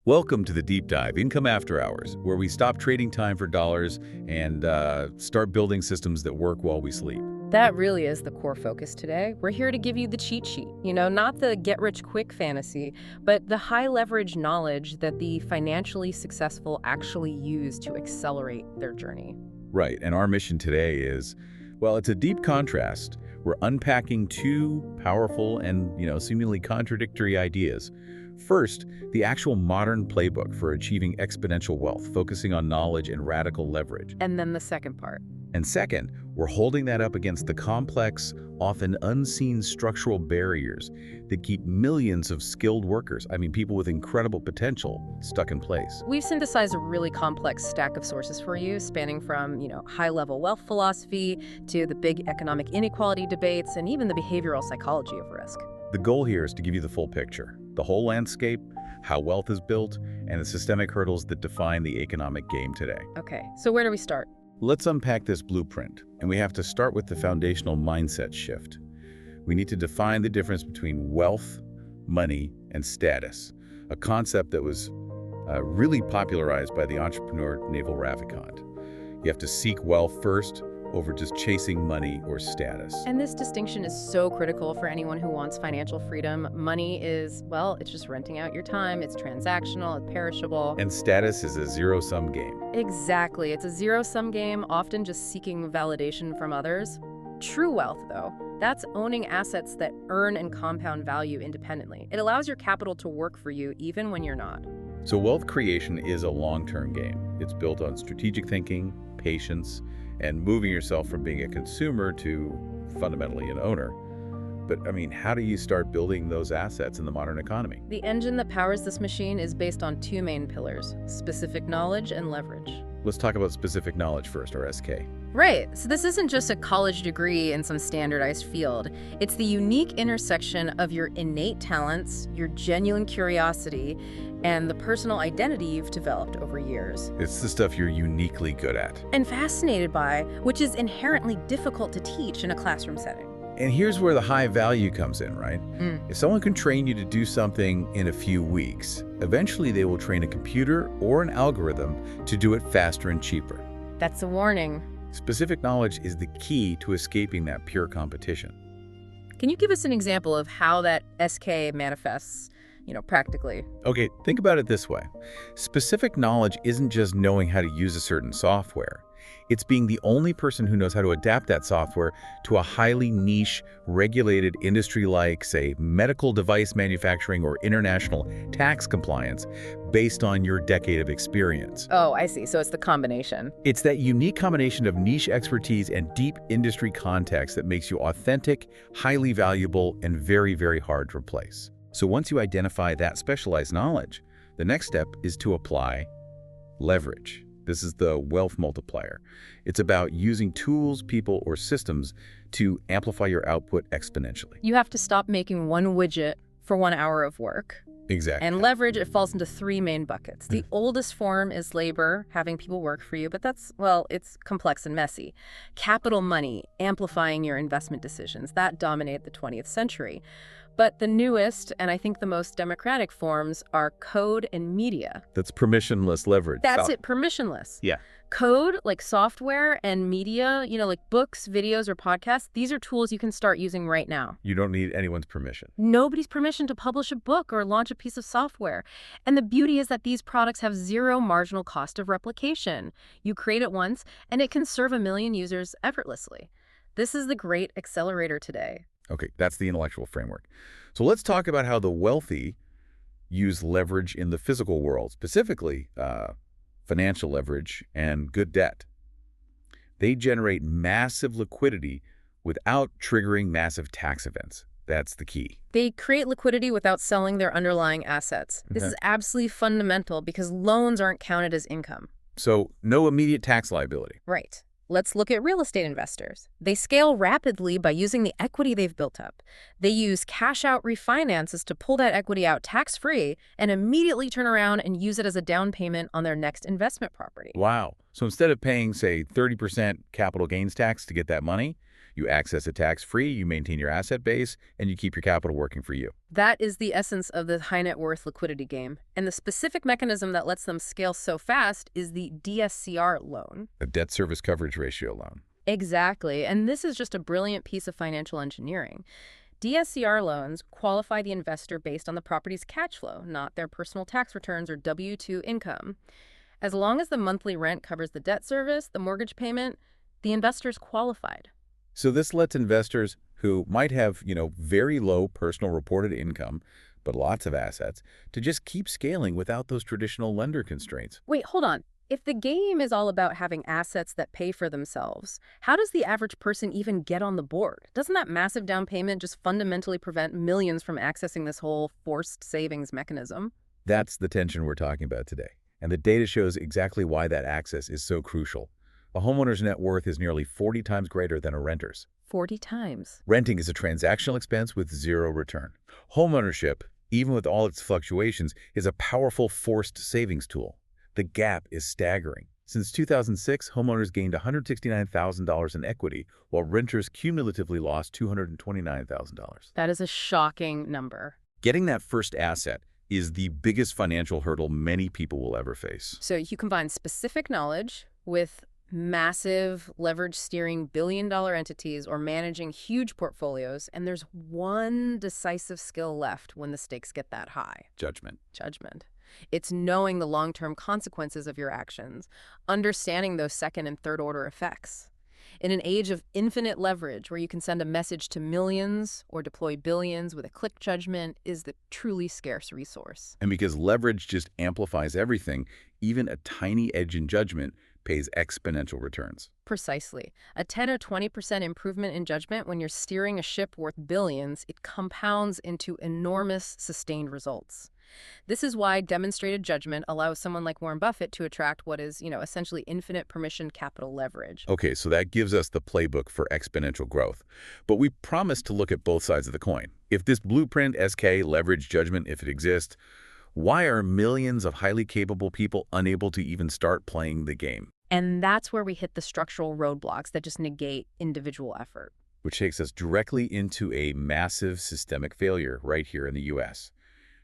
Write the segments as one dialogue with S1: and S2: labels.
S1: Welcome to the Deep Dive, Income After Hours, where we stop trading time for dollars and start building systems that work while we sleep.
S2: That really is the core focus today. We're here to give you the cheat sheet, not the get-rich-quick fantasy, but the high-leverage knowledge that the financially successful actually use to accelerate their journey.
S1: Right, and our mission today is, well, it's a deep contrast. We're unpacking two powerful and, seemingly contradictory ideas. First, the actual modern playbook for achieving exponential wealth, focusing on knowledge and radical leverage.
S2: And then the second part.
S1: And second, we're holding that up against the complex, often unseen structural barriers that keep millions of skilled workers, people with incredible potential, stuck in place.
S2: We've synthesized a really complex stack of sources for you, spanning from, high-level wealth philosophy to the big economic inequality debates and even the behavioral psychology of risk.
S1: The goal here is to give you the full picture, the whole landscape, how wealth is built, and the systemic hurdles that define the economic game today.
S2: Okay, so where do we start?
S1: Let's unpack this blueprint, and we have to start with the foundational mindset shift. We need to define the difference between wealth, money, and status, a concept that was really popularized by the entrepreneur Naval Ravikant. You have to seek wealth first over just chasing money or status.
S2: And this distinction is so critical for anyone who wants financial freedom. Money is, well, it's just renting out your time, it's transactional, it's perishable.
S1: And status is a zero-sum game.
S2: Exactly. It's a zero-sum game, often just seeking validation from others. True wealth, though, that's owning assets that earn and compound value independently. It allows your capital to work for you even when you're not.
S1: So wealth creation is a long-term game. It's built on strategic thinking, patience, and moving yourself from being a consumer to fundamentally an owner. But how do you start building those assets in the modern economy?
S2: The engine that powers this machine is based on two main pillars: specific knowledge and leverage.
S1: Let's talk about specific knowledge first, or SK.
S2: Right. So this isn't just a college degree in some standardized field. It's the unique intersection of your innate talents, your genuine curiosity, and the personal identity you've developed over years.
S1: It's the stuff you're uniquely good at.
S2: And fascinated by, which is inherently difficult to teach in a classroom setting.
S1: And here's where the high value comes in, right? If someone can train you to do something in a few weeks, eventually they will train a computer or an algorithm to do it faster and cheaper.
S2: That's a warning.
S1: Specific knowledge is the key to escaping that pure competition.
S2: Can you give us an example of how that SK manifests, practically?
S1: Okay, think about it this way. Specific knowledge isn't just knowing how to use a certain software. It's being the only person who knows how to adapt that software to a highly niche, regulated industry like, say, medical device manufacturing or international tax compliance based on your decade of experience.
S2: Oh, I see. So it's the combination.
S1: It's that unique combination of niche expertise and deep industry context that makes you authentic, highly valuable, and very, very hard to replace. So once you identify that specialized knowledge, the next step is to apply leverage. This is the wealth multiplier. It's about using tools, people, or systems to amplify your output exponentially.
S2: You have to stop making one widget for 1 hour of work.
S1: Exactly.
S2: And leverage, it falls into three main buckets. The oldest form is labor, having people work for you, but it's complex and messy. Capital money, amplifying your investment decisions, that dominated the 20th century. But the newest, and I think the most democratic forms, are code and media.
S1: That's permissionless leverage.
S2: That's it, permissionless.
S1: Yeah.
S2: Code, like software, and media, like books, videos, or podcasts, these are tools you can start using right now.
S1: You don't need anyone's permission.
S2: Nobody's permission to publish a book or launch a piece of software. And the beauty is that these products have zero marginal cost of replication. You create it once, and it can serve 1 million users effortlessly. This is the great accelerator today.
S1: Okay, that's the intellectual framework. So let's talk about how the wealthy use leverage in the physical world, specifically financial leverage and good debt. They generate massive liquidity without triggering massive tax events. That's the key.
S2: They create liquidity without selling their underlying assets. This is absolutely fundamental because loans aren't counted as income.
S1: So no immediate tax liability.
S2: Right. Let's look at real estate investors. They scale rapidly by using the equity they've built up. They use cash-out refinances to pull that equity out tax-free and immediately turn around and use it as a down payment on their next investment property.
S1: Wow. So instead of paying, say, 30% capital gains tax to get that money, You access it tax-free, you maintain your asset base, and you keep your capital working for you.
S2: That is the essence of the high net worth liquidity game. And the specific mechanism that lets them scale so fast is the DSCR loan.
S1: A debt service coverage ratio loan.
S2: Exactly. And this is just a brilliant piece of financial engineering. DSCR loans qualify the investor based on the property's cash flow, not their personal tax returns or W-2 income. As long as the monthly rent covers the debt service, the mortgage payment, the investor's qualified.
S1: So this lets investors who might have, very low personal reported income, but lots of assets, to just keep scaling without those traditional lender constraints.
S2: Wait, hold on. If the game is all about having assets that pay for themselves, how does the average person even get on the board? Doesn't that massive down payment just fundamentally prevent millions from accessing this whole forced savings mechanism?
S1: That's the tension we're talking about today. And the data shows exactly why that access is so crucial. A homeowner's net worth is nearly 40 times greater than a renter's.
S2: 40 times.
S1: Renting is a transactional expense with zero return. Homeownership, even with all its fluctuations, is a powerful forced savings tool. The gap is staggering. Since 2006, homeowners gained $169,000 in equity, while renters cumulatively lost $229,000.
S2: That is a shocking number.
S1: Getting that first asset is the biggest financial hurdle many people will ever face.
S2: So you combine specific knowledge with massive leverage steering billion-dollar entities or managing huge portfolios, and there's one decisive skill left when the stakes get that high.
S1: Judgment.
S2: Judgment. It's knowing the long-term consequences of your actions, understanding those second and third order effects. In an age of infinite leverage where you can send a message to millions or deploy billions with a click, judgment is the truly scarce resource.
S1: And because leverage just amplifies everything, even a tiny edge in judgment pays exponential returns.
S2: Precisely. A 10 or 20% improvement in judgment when you're steering a ship worth billions, it compounds into enormous sustained results. This is why demonstrated judgment allows someone like Warren Buffett to attract what is, essentially infinite permission capital leverage.
S1: Okay, so that gives us the playbook for exponential growth. But we promised to look at both sides of the coin. If this blueprint, SK, leverage judgment, if it exists, why are millions of highly capable people unable to even start playing the game?
S2: And that's where we hit the structural roadblocks that just negate individual effort.
S1: Which takes us directly into a massive systemic failure right here in the U.S.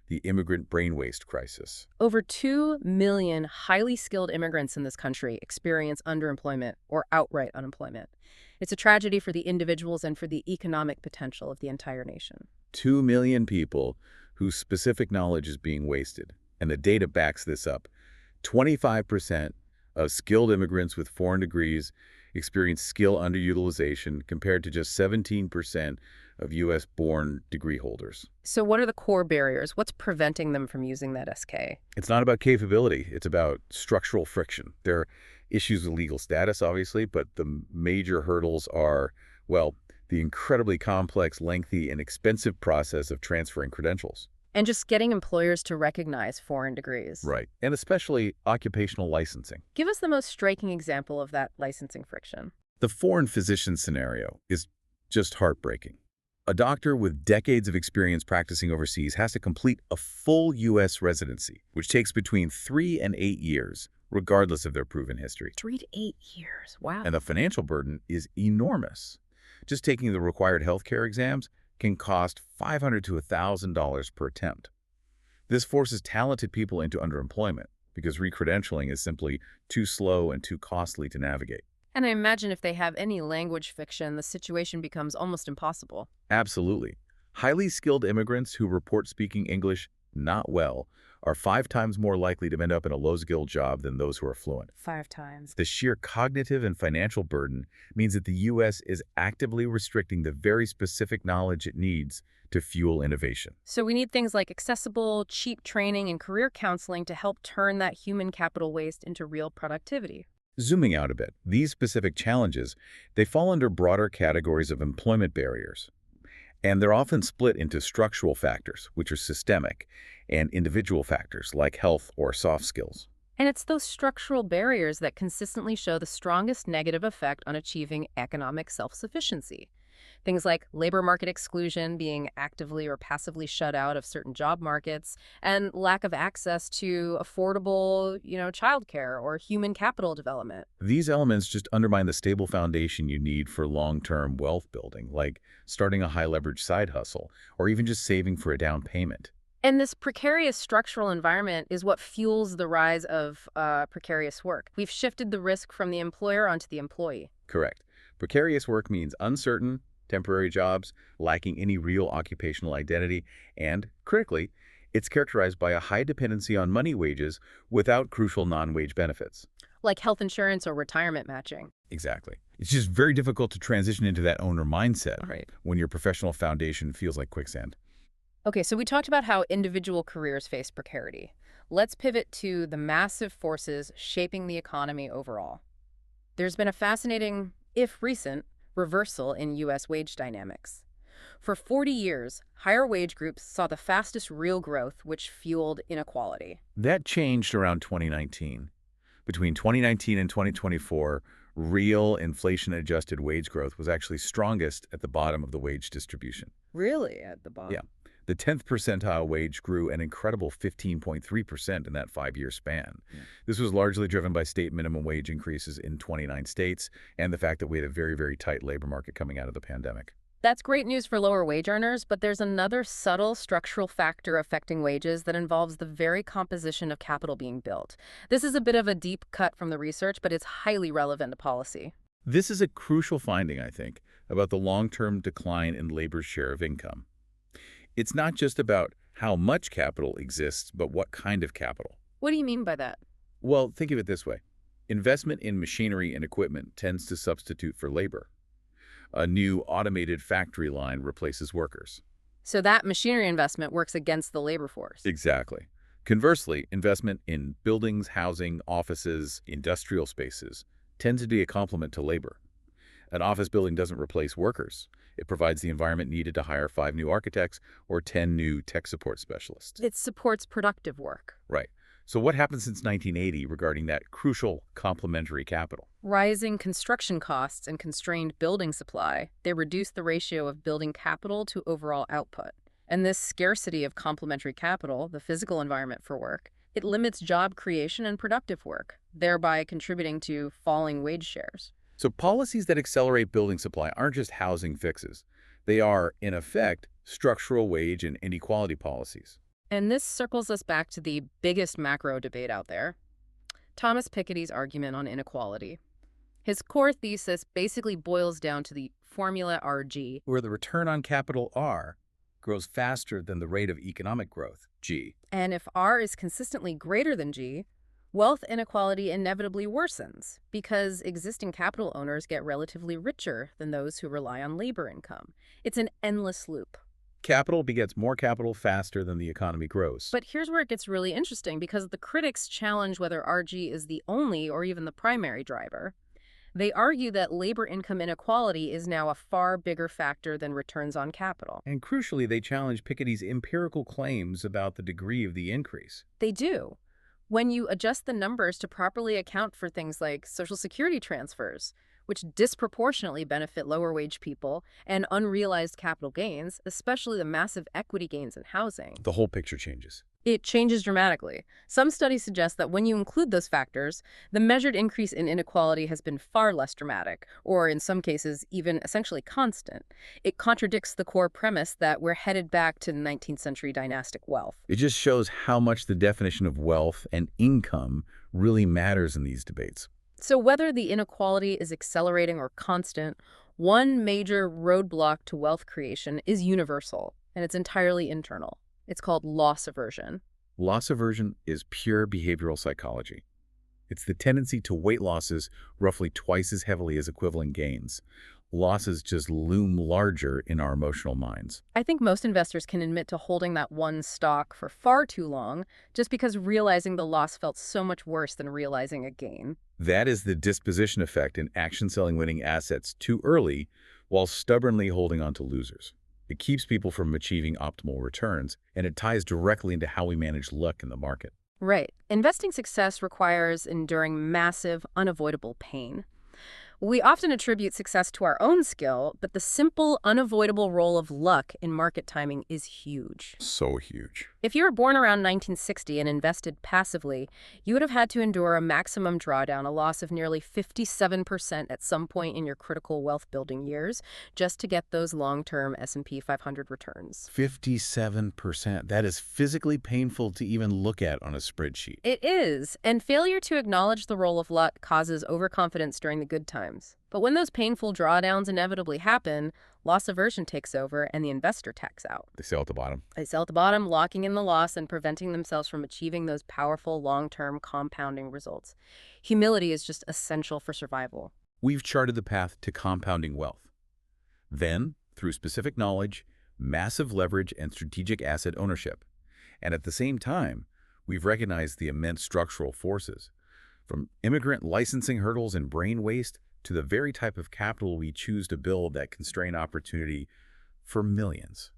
S1: The immigrant brain waste crisis.
S2: Over 2 million highly skilled immigrants in this country experience underemployment or outright unemployment. It's a tragedy for the individuals and for the economic potential of the entire nation.
S1: 2 million people whose specific knowledge is being wasted. And the data backs this up. 25% of skilled immigrants with foreign degrees experience skill underutilization compared to just 17% of U.S.-born degree holders.
S2: So what are the core barriers? What's preventing them from using that SK?
S1: It's not about capability. It's about structural friction. There are issues with legal status, obviously, but the major hurdles are, well, the incredibly complex, lengthy, and expensive process of transferring credentials.
S2: And just getting employers to recognize foreign degrees.
S1: Right. And especially occupational licensing.
S2: Give us the most striking example of that licensing friction.
S1: The foreign physician scenario is just heartbreaking. A doctor with decades of experience practicing overseas has to complete a full U.S. residency, which takes between 3 and 8 years, regardless of their proven history.
S2: 3 to 8 years. Wow.
S1: And the financial burden is enormous. Just taking the required healthcare exams can cost $500 to $1,000 per attempt. This forces talented people into underemployment because recredentialing is simply too slow and too costly to navigate.
S2: And I imagine if they have any language fiction, the situation becomes almost impossible.
S1: Absolutely. Highly skilled immigrants who report speaking English not well are 5 times more likely to end up in a low-skilled job than those who are fluent.
S2: 5 times.
S1: The sheer cognitive and financial burden means that the U.S. is actively restricting the very specific knowledge it needs to fuel innovation.
S2: So we need things like accessible, cheap training and career counseling to help turn that human capital waste into real productivity.
S1: Zooming out a bit, these specific challenges, they fall under broader categories of employment barriers. And they're often split into structural factors, which are systemic, and individual factors like health or soft skills.
S2: And it's those structural barriers that consistently show the strongest negative effect on achieving economic self-sufficiency. Things like labor market exclusion, being actively or passively shut out of certain job markets, and lack of access to affordable, childcare or human capital development.
S1: These elements just undermine the stable foundation you need for long-term wealth building, like starting a high-leverage side hustle or even just saving for a down payment.
S2: And this precarious structural environment is what fuels the rise of precarious work. We've shifted the risk from the employer onto the employee.
S1: Correct. Precarious work means uncertain, temporary jobs, lacking any real occupational identity, and, critically, it's characterized by a high dependency on money wages without crucial non-wage benefits.
S2: Like health insurance or retirement matching.
S1: Exactly. It's just very difficult to transition into that owner mindset
S2: Right.
S1: when your professional foundation feels like quicksand.
S2: Okay, so we talked about how individual careers face precarity. Let's pivot to the massive forces shaping the economy overall. There's been a fascinating, if recent, reversal in U.S. wage dynamics. For 40 years, higher wage groups saw the fastest real growth, which fueled inequality.
S1: That changed around 2019. Between 2019 and 2024, real inflation-adjusted wage growth was actually strongest at the bottom of the wage distribution.
S2: Really, at the bottom?
S1: Yeah. The 10th percentile wage grew an incredible 15.3% in that 5-year span.
S2: Yeah.
S1: This was largely driven by state minimum wage increases in 29 states and the fact that we had a very, very tight labor market coming out of the pandemic.
S2: That's great news for lower wage earners, but there's another subtle structural factor affecting wages that involves the very composition of capital being built. This is a bit of a deep cut from the research, but it's highly relevant to policy.
S1: This is a crucial finding, I think, about the long-term decline in labor's share of income. It's not just about how much capital exists, but what kind of capital.
S2: What do you mean by that?
S1: Well, think of it this way. Investment in machinery and equipment tends to substitute for labor. A new automated factory line replaces workers.
S2: So that machinery investment works against the labor force.
S1: Exactly. Conversely, investment in buildings, housing, offices, industrial spaces tends to be a complement to labor. An office building doesn't replace workers. It provides the environment needed to hire 5 new architects or 10 new tech support specialists.
S2: It supports productive work.
S1: Right. So what happened since 1980 regarding that crucial complementary capital?
S2: Rising construction costs and constrained building supply, they reduce the ratio of building capital to overall output. And this scarcity of complementary capital, the physical environment for work, it limits job creation and productive work, thereby contributing to falling wage shares.
S1: So policies that accelerate building supply aren't just housing fixes. They are, in effect, structural wage and inequality policies.
S2: And this circles us back to the biggest macro debate out there, Thomas Piketty's argument on inequality. His core thesis basically boils down to the formula RG,
S1: Where the return on capital, R, grows faster than the rate of economic growth, G.
S2: and if R is consistently greater than G, wealth inequality inevitably worsens because existing capital owners get relatively richer than those who rely on labor income. It's an endless loop.
S1: Capital begets more capital faster than the economy grows.
S2: But here's where it gets really interesting because the critics challenge whether RG is the only or even the primary driver. They argue that labor income inequality is now a far bigger factor than returns on capital.
S1: And crucially, they challenge Piketty's empirical claims about the degree of the increase.
S2: They do. When you adjust the numbers to properly account for things like Social Security transfers, which disproportionately benefit lower-wage people, and unrealized capital gains, especially the massive equity gains in housing,
S1: The whole picture changes.
S2: it changes dramatically. Some studies suggest that when you include those factors, the measured increase in inequality has been far less dramatic, or in some cases, even essentially constant. It contradicts the core premise that we're headed back to 19th century dynastic wealth.
S1: It just shows how much the definition of wealth and income really matters in these debates.
S2: So whether the inequality is accelerating or constant, one major roadblock to wealth creation is universal, and it's entirely internal. It's called loss aversion.
S1: Loss aversion is pure behavioral psychology. It's the tendency to weight losses roughly twice as heavily as equivalent gains. Losses just loom larger in our emotional minds.
S2: I think most investors can admit to holding that one stock for far too long just because realizing the loss felt so much worse than realizing a gain.
S1: That is the disposition effect in action selling winning assets too early while stubbornly holding on to losers. It keeps people from achieving optimal returns, and it ties directly into how we manage luck in the market.
S2: Right. Investing success requires enduring massive, unavoidable pain. We often attribute success to our own skill, but the simple, unavoidable role of luck in market timing is huge.
S1: So huge.
S2: If you were born around 1960 and invested passively, you would have had to endure a maximum drawdown, a loss of nearly 57% at some point in your critical wealth-building years, just to get those long-term S&P 500 returns.
S1: 57%. That is physically painful to even look at on a spreadsheet.
S2: It is, and failure to acknowledge the role of luck causes overconfidence during the good times. But when those painful drawdowns inevitably happen, loss aversion takes over and the investor tacks out.
S1: They sell at the bottom.
S2: They sell at the bottom, locking in the loss and preventing themselves from achieving those powerful long-term compounding results. Humility is just essential for survival.
S1: We've charted the path to compounding wealth. Then, through specific knowledge, massive leverage, and strategic asset ownership. And at the same time, we've recognized the immense structural forces, from immigrant licensing hurdles and brain waste to the very type of capital we choose to build that constrain opportunity for millions.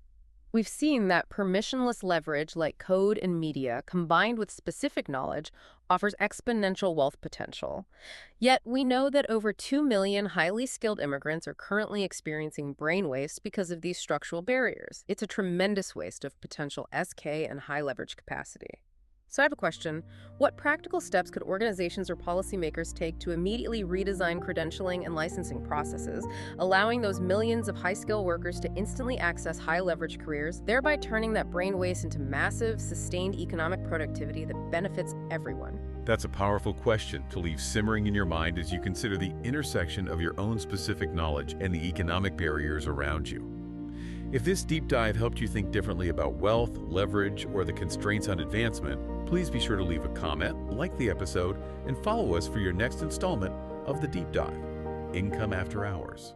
S2: We've seen that permissionless leverage like code and media, combined with specific knowledge, offers exponential wealth potential. Yet we know that over 2 million highly skilled immigrants are currently experiencing brain waste because of these structural barriers. It's a tremendous waste of potential SK and high leverage capacity. So I have a question. What practical steps could organizations or policymakers take to immediately redesign credentialing and licensing processes, allowing those millions of high-skill workers to instantly access high-leverage careers, thereby turning that brain waste into massive, sustained economic productivity that benefits everyone?
S1: That's a powerful question to leave simmering in your mind as you consider the intersection of your own specific knowledge and the economic barriers around you. If this deep dive helped you think differently about wealth, leverage, or the constraints on advancement, please be sure to leave a comment, like the episode, and follow us for your next installment of The Deep Dive, Income After Hours.